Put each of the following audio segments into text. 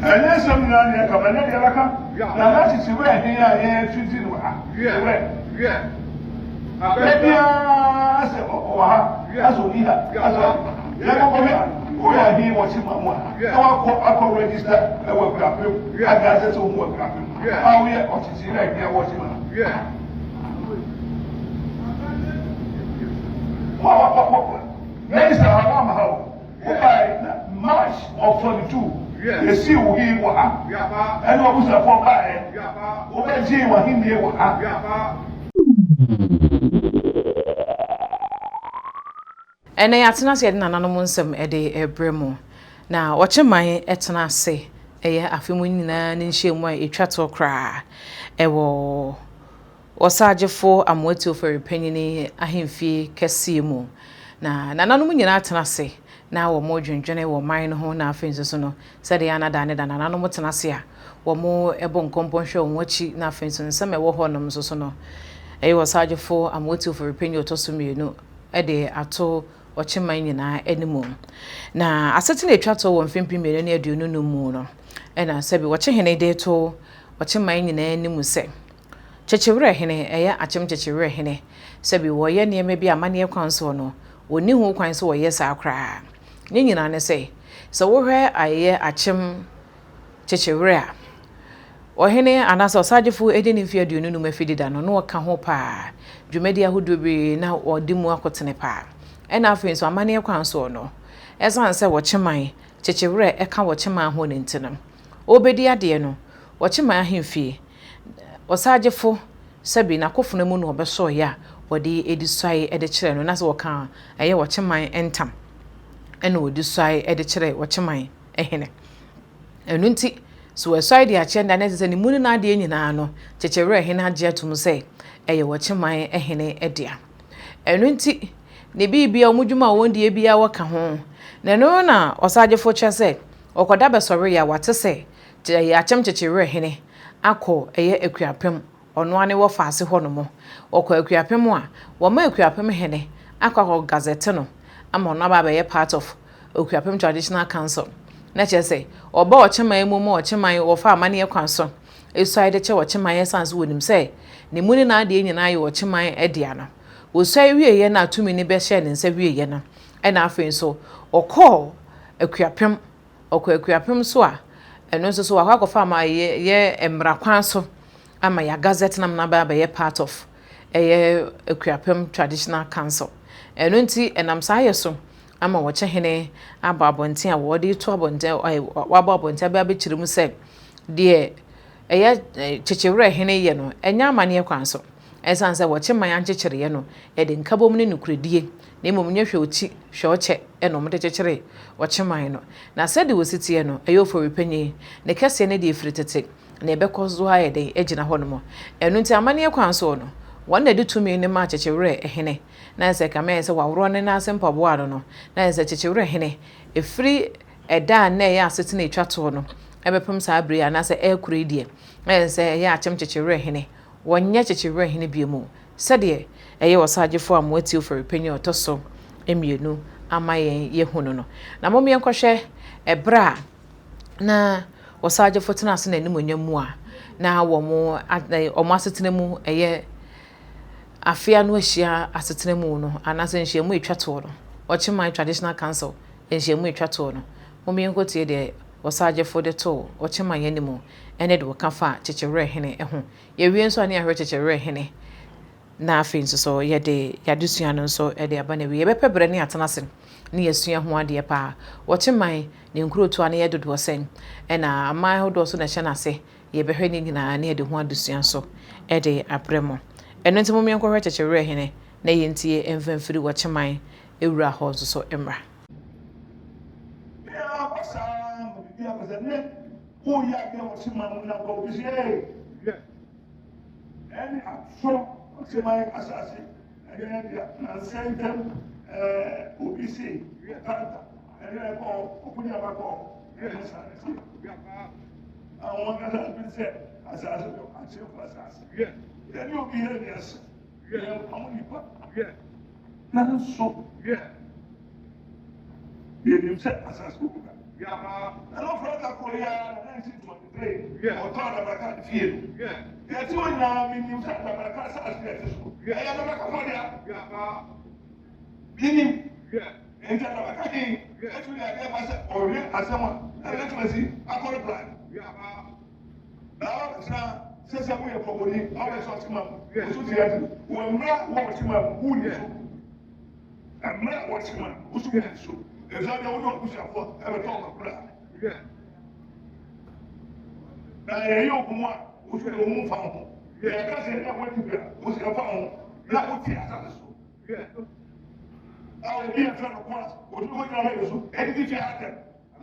And then some man come and then you come. Now that is where here treating yeah. Maybe I say, oh, that's what we have. We are here watching my one. I can register a work up. I got it to work up. How we are watching right here watching. Yeah. Next time, by March of 22, you see who he was. And what was a for by? Over G, what he was. And I atena se na nanom nsem ede ebremu na ocheman etena se eye afemu nyina ne nhyiemu a etwa to kra ewo osagefo amwati oferi panyini ahemfie kese mu na nanom nyina atena se na wo mo dwendwene wo man no ho na afenso so no se de yana da ne da nanom tena se a wo mo ebo nkompo hwe wo wachi na afenso nsem ewo honom so no eye osagefo amwati oferi panyi otosumienu ede ato Okyemman nyina animu na asetele etwato wo mfimpi mmienu ne aduonu no mu no ena sebi Okyehene de to Okyemman nyina animu se Kyekyerewere hene eya Akyem Kyekyerewere hene sebi wo ye ne bi amane kwanso no woni hu kwanso wo ye sa akra ne nyina ne se wo hwe aye Akyem Kyekyerewere a ohene anaso sagefu edi ne fi aduonu no mafidi da no no ka ho pa dwumadi ahodobi na odimu akotene pa ena afin so amane kwanso no esan se Okyemman Kyekyerewere eka Okyemman ho ne ntinam obedi ade no Okyemman ahemfie osagefo sabi na kofuna mu no obeso ya wode edisai ede kire no na se woka eye Okyemman entam ena odisai ede kire Okyemman ehene enunti so esai de achenda na se ni muni na ade nyina no Kyekyerewere hene age atum se eye Okyemman ehene edea enunti ne bibia omudwuma wondie bia waka ho na no na osagefo kyese okoda besore ya wate se Akyem Kyekyerewere hene akọ eye akuapem ono ane wo faase ho no mo okọ akuapem a wo ma akuapem hene akọ gazette no ama ono aba be part of Akuapem Traditional Council na kyese oba Okyemman mu mo Okyemman wo fa amane kwanso esuade kye Okyemman sans wonim se ne muni na ade nyina ye Okyemman edea no wosai wieye na atumi ni be hye ne nsa wieye no ena afin so okọ akuapem so a eno so wakwakofa ma ye emra kwanso ama ya gazette nam na ba be part of Akuapem Traditional Council eno nti enam sa yeso ama Okyehene ababonten a wo de to abonten wababonten ba be kyeremu se de Kyekyerewere hene ye no enya amane kwanso esan se Okyemman ankyekyereye no ede nkabom ne nukuredie na emom nye hwe hweoche enom de kyekyere Okyemman no na se de wositie no eyofori panyi ne kese ne de efritete na ebekozo ha ede egina hono enu nti amane kwanso no wona de tumi ne ma Kyekyerewere hene na se kama se wawro ne na asempa bo ado no na se Kyekyerewere hene efri eda na ya asetene etwato no ebepem sa abre ana se ekuredie na se ya Akyem Kyekyerewere hene wonye Kyekyerewere hene biemu sede eye osagefo amwati ofori panyi otoso emienu amayen ye hunu no na momye nkohwe ebra na osagefo tena ase na nimonyam a na wo asetena mu eye afia no ahia asetena mu no anase nhyiemu etwato no Okyemman Traditional Council nhyiemu etwato no momye nkotie de osagefo de to Okyemman yanimu ene de wokafa Kyekyerewere hene eho ye wie nso ane ahwe Kyekyerewere hene na afin so ye de yadusua no so e de abana wie bepebre ne atenase ne yesua ho ade pa Okyemman ne nkurotu ane ye dodo sen ena aman hodo so na hye na se ye behwe ne nyina ne de ho adusua so e de abremo eno ntimo me nkɔhwe Kyekyerewere hene na ye ntie emfamfiri Okyemman ewura ho so emra oh yeah, there was someone who go to say, yeah. And so Okyemman assassin, and send them OBC, and then open your back. I want that has been said, assassin, assassin. Yeah. Then you'll be here, yes. Yeah. How many people? Yeah. Now so, yeah. You said assassin. And Africa Korea 1923. Or called American field. That's when now mean that America says, I am America. Meaning, and America, actually, I never said, or as someone, and let's see, I call a plan. Now, says that we are probably always watching them. We're not watching them who is. I'm not watching them who's so. If I don't know who's for ever talk of plan. Now, you know, who's going to move on. Yeah, I can't went to be who's a pound. That would be a I will be a friend of course, or do what I do, anything you have them.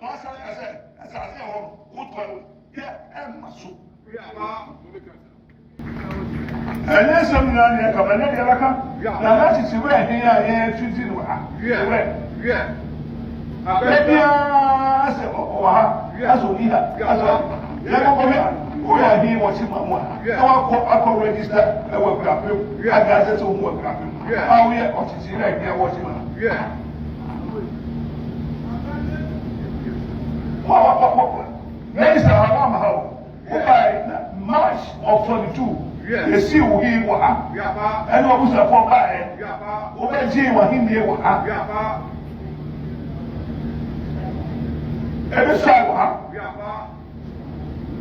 Master, I said, as I say, what yeah, and my soup. And then some young come and then Yaka. Now that is where here choosing. Yeah. Maybe I said, as a leader, we are here watching my one. I can register a work up. I got it to work up. How we are watching right here watching. Next time, by March of 22, the sea will be what and what was a for by over Jay or Hindi. Every side,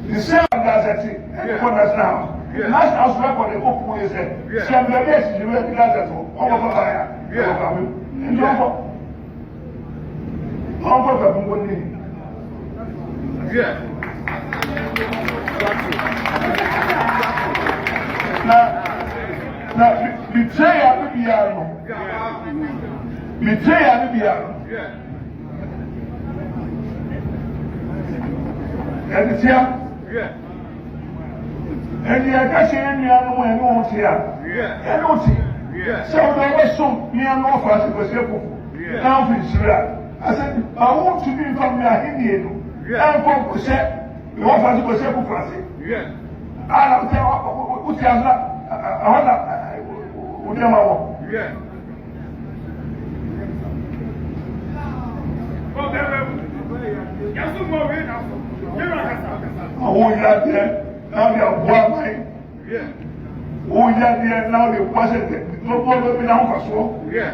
the same as everyone has now. National record, the open is there. Some of the best you will be gathered all over fire. And you now, betray and it's here. And the Akyem and here. So there was some near North was able. Now, I said, I want to be from your Hene. And come to say, you want to say, I don't tell what you are not. Oh, yeah, now they are one. Oh, yeah, now they wasn't it. No problem now for so. Yeah.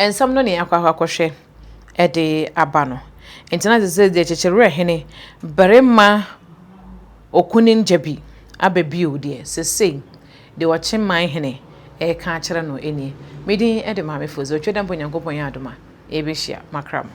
And some no near Kwakoshe at the Abano. International says the Kyekyerewere Hene Barema Okunin Jebi Abebu dear say they watching my Hene Kyekyerewere no any meeting at the Mammy Fuzo Chodam Ponyango Ponyadoma Ebishia Macram.